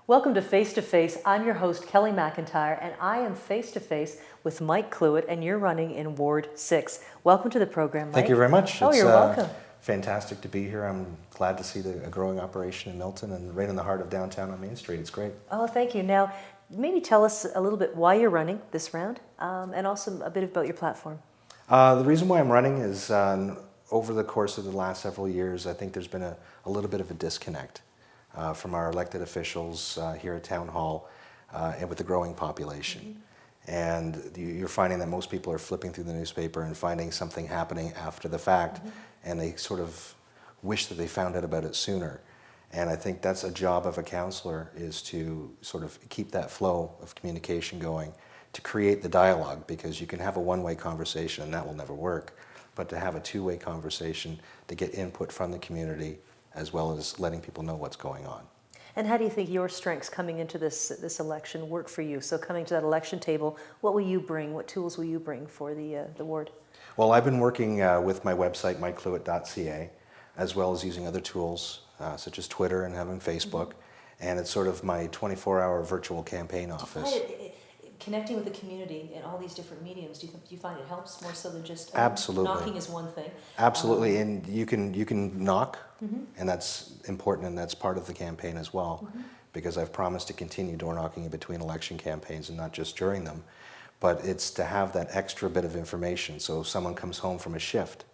Welcome to Face to Face. I'm your host, Kelly McIntyre, and I am face to face with Mike Cluett, and you're running in Ward 6. Welcome to the program, Mike. Thank you very much. Oh, you're welcome. Fantastic to be here. I'm glad to see a growing operation in Milton and right in the heart of downtown on Main Street. It's great. Oh, thank you. Now, maybe tell us a little bit why you're running this round, and also a bit about your platform. The reason why I'm running is over the course of the last several years, I think there's been a little bit of a disconnect from our elected officials here at Town Hall and with the growing population. And you're finding that most people are flipping through the newspaper and finding something happening after the fact, and they sort of wish that they found out about it sooner. And I think that's a job of a councillor, is to sort of keep that flow of communication going, to create the dialogue, because you can have a one-way conversation and that will never work, but to have a two-way conversation to get input from the community as well as letting people know what's going on. And how do you think your strengths coming into this election work for you? So coming to that election table, what will you bring? What tools will you bring for the ward? Well, I've been working with my website, mycluett.ca, as well as using other tools such as Twitter and having Facebook. And it's sort of my 24-hour virtual campaign office. Connecting with the community in all these different mediums, do you find it helps more so than just Absolutely. Knocking is one thing? Absolutely, and you can knock, and that's important, and that's part of the campaign as well, because I've promised to continue door knocking in between election campaigns and not just during them, but it's to have that extra bit of information. So if someone comes home from a shift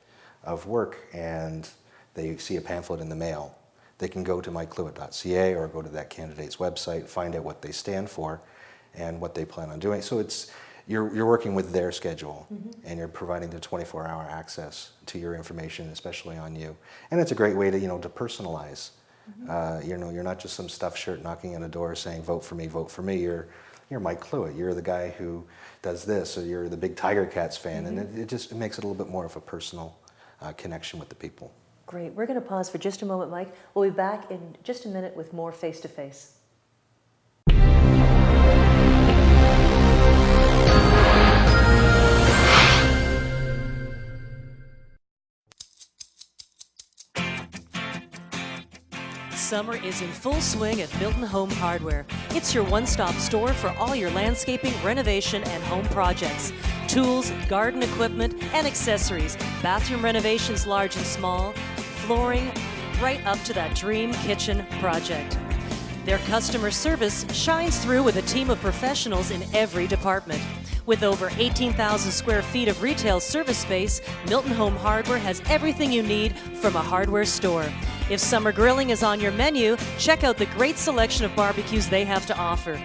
of work and they see a pamphlet in the mail, they can go to mycluett.ca or go to that candidate's website, find out what they stand for and what they plan on doing. So you're working with their schedule, and you're providing the 24-hour access to your information, especially on you. And it's a great way to to personalize. You're not just some stuffed shirt knocking on a door saying vote for me, vote for me. You're Mike Cluett. You're the guy who does this, or you're the big Tiger Cats fan, and it makes it a little bit more of a personal connection with the people. Great. We're going to pause for just a moment, Mike. We'll be back in just a minute with more Face to Face. Summer is in full swing at Milton Home Hardware. It's your one-stop store for all your landscaping, renovation, and home projects. Tools, garden equipment, and accessories. Bathroom renovations large and small. Flooring, right up to that dream kitchen project. Their customer service shines through with a team of professionals in every department. With over 18,000 square feet of retail service space, Milton Home Hardware has everything you need from a hardware store. If summer grilling is on your menu, check out the great selection of barbecues they have to offer.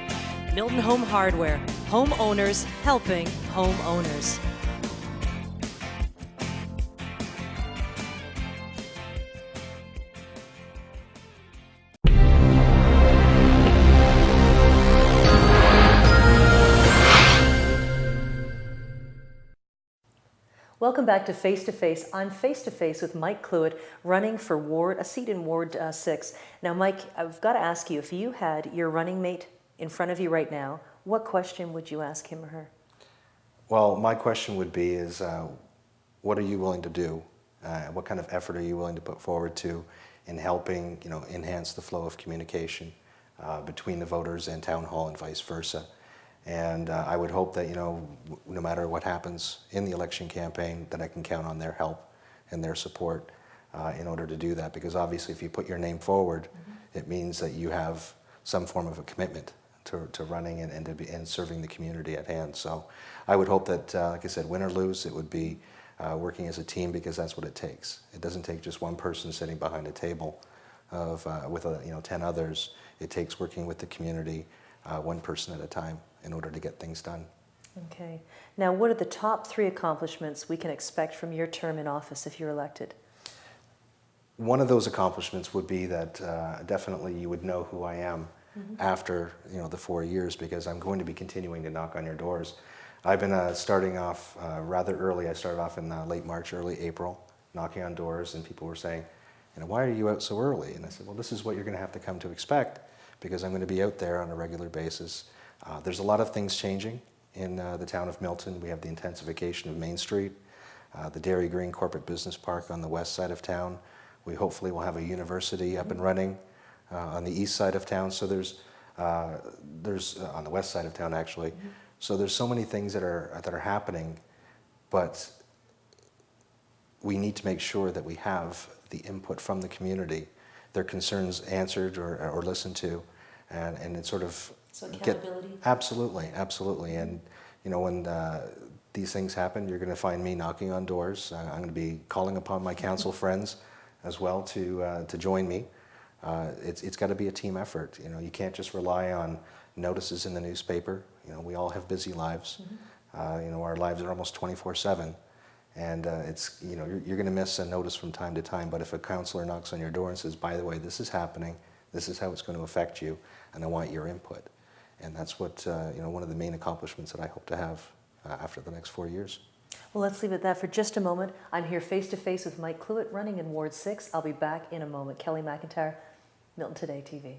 Milton Home Hardware, homeowners helping homeowners. Welcome back to Face to Face. I'm face to face with Mike Cluett, running for a seat in Ward 6. Now, Mike, I've got to ask you, if you had your running mate in front of you right now, what question would you ask him or her? Well, my question would be what are you willing to do? What kind of effort are you willing to put forward in helping enhance the flow of communication between the voters and Town Hall and vice versa? And I would hope that, no matter what happens in the election campaign, that I can count on their help and their support in order to do that. Because obviously, if you put your name forward, it means that you have some form of a commitment to running and serving the community at hand. So I would hope that, like I said, win or lose, it would be working as a team, because that's what it takes. It doesn't take just one person sitting behind a table with 10 others. It takes working with the community, one person at a time, in order to get things done. Okay. Now, what are the top 3 accomplishments we can expect from your term in office if you're elected? One of those accomplishments would be that definitely you would know who I am after the 4 years, because I'm going to be continuing to knock on your doors. I've been starting off rather early. I started off in late March, early April, knocking on doors, and people were saying, why are you out so early? And I said, well, this is what you're going to have to come to expect, because I'm going to be out there on a regular basis. There's a lot of things changing in the town of Milton. We have the intensification of Main Street, the Dairy Green Corporate Business Park on the west side of town. We hopefully will have a university up and running on the east side of town. So there's There's on the west side of town actually. So there's so many things that are happening, but we need to make sure that we have the input from the community, their concerns answered or listened to, and it sort of So accountability? Absolutely, absolutely. And you know, when these things happen, you're going to find me knocking on doors. I'm going to be calling upon my council friends as well to join me. It's got to be a team effort. You know, you can't just rely on notices in the newspaper. You know, we all have busy lives. You know, our lives are almost 24/7. And it's, you know, you're going to miss a notice from time to time, but if a counselor knocks on your door and says, by the way, this is happening, this is how it's going to affect you, and I want your input. And that's what, you know, one of the main accomplishments that I hope to have after the next 4 years. Well, let's leave it at that for just a moment. I'm here face to face with Mike Cluett running in Ward 6. I'll be back in a moment. Kelly McIntyre, Milton Today TV.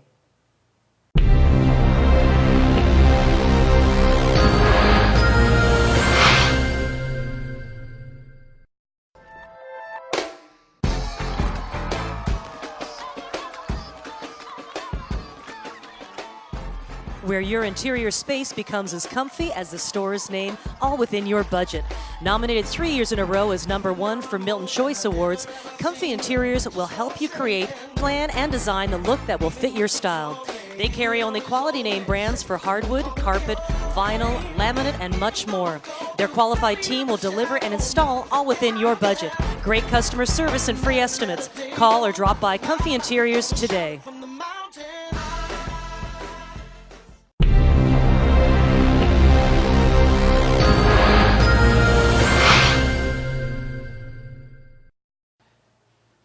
Where your interior space becomes as comfy as the store's name, all within your budget. Nominated 3 years in a row as #1 for Milton Choice Awards, Comfy Interiors will help you create, plan, and design the look that will fit your style. They carry only quality name brands for hardwood, carpet, vinyl, laminate, and much more. Their qualified team will deliver and install all within your budget. Great customer service and free estimates. Call or drop by Comfy Interiors today.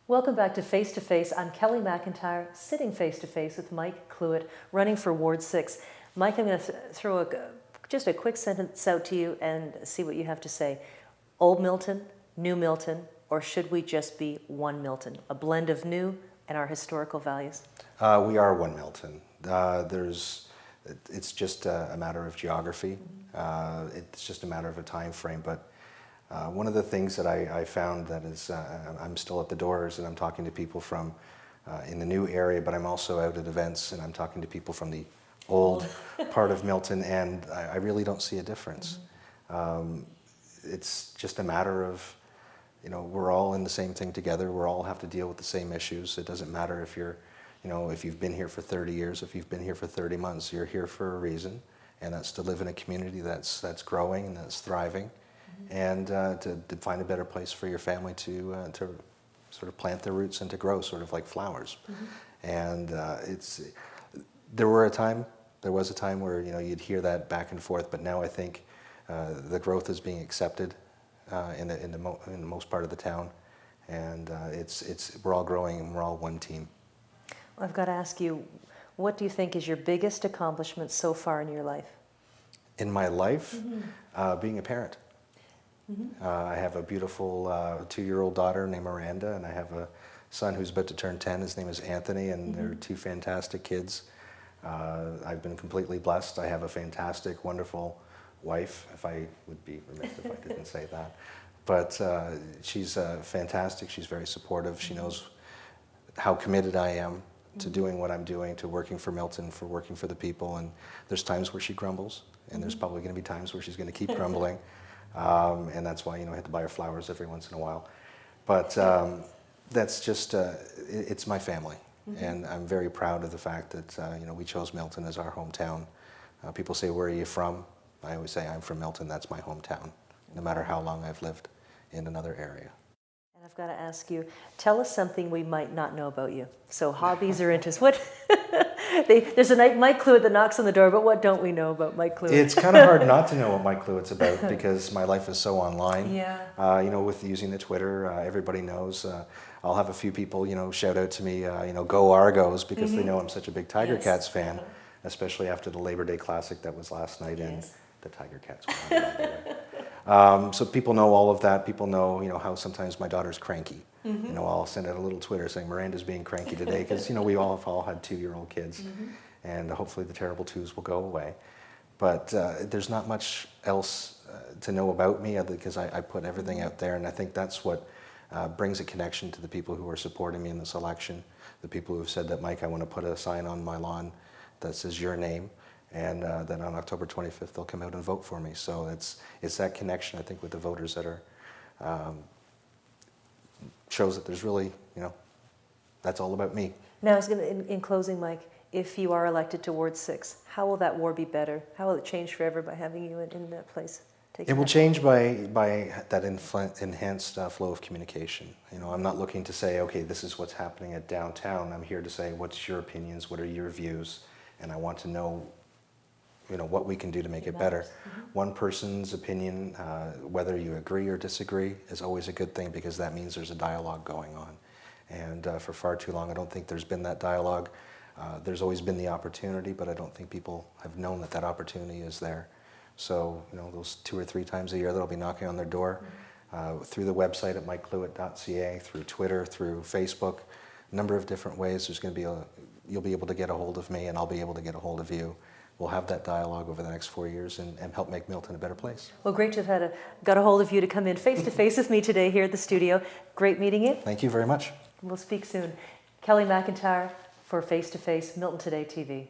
Welcome back to Face to Face. I'm Kelly McIntyre, sitting face to face with Mike Cluett, running for Ward 6. Mike, I'm going to throw just a quick sentence out to you and see what you have to say. Old Milton, new Milton, or should we just be one Milton? A blend of new and our historical values? We are one Milton. It's just a matter of geography. It's just a matter of a time frame. But one of the things that I found that is, I'm still at the doors and I'm talking to people from in the new area, but I'm also out at events and I'm talking to people from the old part of Milton, and I really don't see a difference. It's just a matter of, you know, we're all in the same thing together. We all have to deal with the same issues. It doesn't matter if you're, you know, if you've been here for 30 years, if you've been here for 30 months, you're here for a reason, and that's to live in a community that's growing and that's thriving. And to find a better place for your family to sort of plant their roots and to grow, sort of like flowers. And there was a time where, you know, you'd hear that back and forth, but now I think the growth is being accepted in the most part of the town, and we're all growing and we're all one team. I've got to ask you, what do you think is your biggest accomplishment so far in your life? In my life, being a parent. I have a beautiful 2-year-old daughter named Miranda, and I have a son who's about to turn 10. His name is Anthony, and they're 2 fantastic kids. I've been completely blessed. I have a fantastic, wonderful wife, if I would be remiss if I didn't say that. But she's fantastic. She's very supportive. She knows how committed I am to doing what I'm doing, to working for Milton, for working for the people. And there's times where she grumbles, and there's probably going to be times where she's going to keep grumbling. And that's why, you know, I have to buy her flowers every once in a while. But that's just, it's my family. And I'm very proud of the fact that, you know, we chose Milton as our hometown. People say, where are you from? I always say, I'm from Milton, that's my hometown, no matter how long I've lived in another area. And I've got to ask you, tell us something we might not know about you. So hobbies or interests. What? There's a Mike Cluett that knocks on the door, but what don't we know about Mike Cluett? It's kind of hard not to know what Mike Cluett's about because my life is so online. Yeah. You know, with using the Twitter, everybody knows. I'll have a few people, you know, shout out to me, you know, go Argos, because they know I'm such a big Tiger Cats fan, especially after the Labor Day Classic that was last night, and the Tiger Cats won, by the way. So people know all of that. People know, you know, how sometimes my daughter's cranky. You know, I'll send out a little Twitter saying Miranda's being cranky today, because, you know, we all have all had 2-year-old kids, and hopefully the terrible twos will go away. But there's not much else to know about me, because I put everything out there, and I think that's what brings a connection to the people who are supporting me in this election, the people who have said that, Mike, I want to put a sign on my lawn that says your name, and then on October 25th they'll come out and vote for me. So it's that connection, I think, with the voters that are shows that there's really, that's all about me. Now, I was going to, in closing, Mike, if you are elected to Ward 6, how will that ward be better? How will it change forever by having you in that place? It will change by that enhanced flow of communication. I'm not looking to say, okay, this is what's happening at downtown. I'm here to say, what's your opinions? What are your views? And I want to know, what we can do to make it better. Mm-hmm. One person's opinion, whether you agree or disagree, is always a good thing, because that means there's a dialogue going on. And for far too long, I don't think there's been that dialogue. There's always been the opportunity, but I don't think people have known that that opportunity is there. So, those 2 or 3 times a year that I'll be knocking on their door, through the website at mikecluett.ca, through Twitter, through Facebook, a number of different ways. There's going to be you'll be able to get a hold of me, and I'll be able to get a hold of you. We'll have that dialogue over the next 4 years and help make Milton a better place. Well, great to have got a hold of you to come in face-to-face with me today here at the studio. Great meeting you. Thank you very much. We'll speak soon. Kelly McIntyre for Face to Face, Milton Today TV.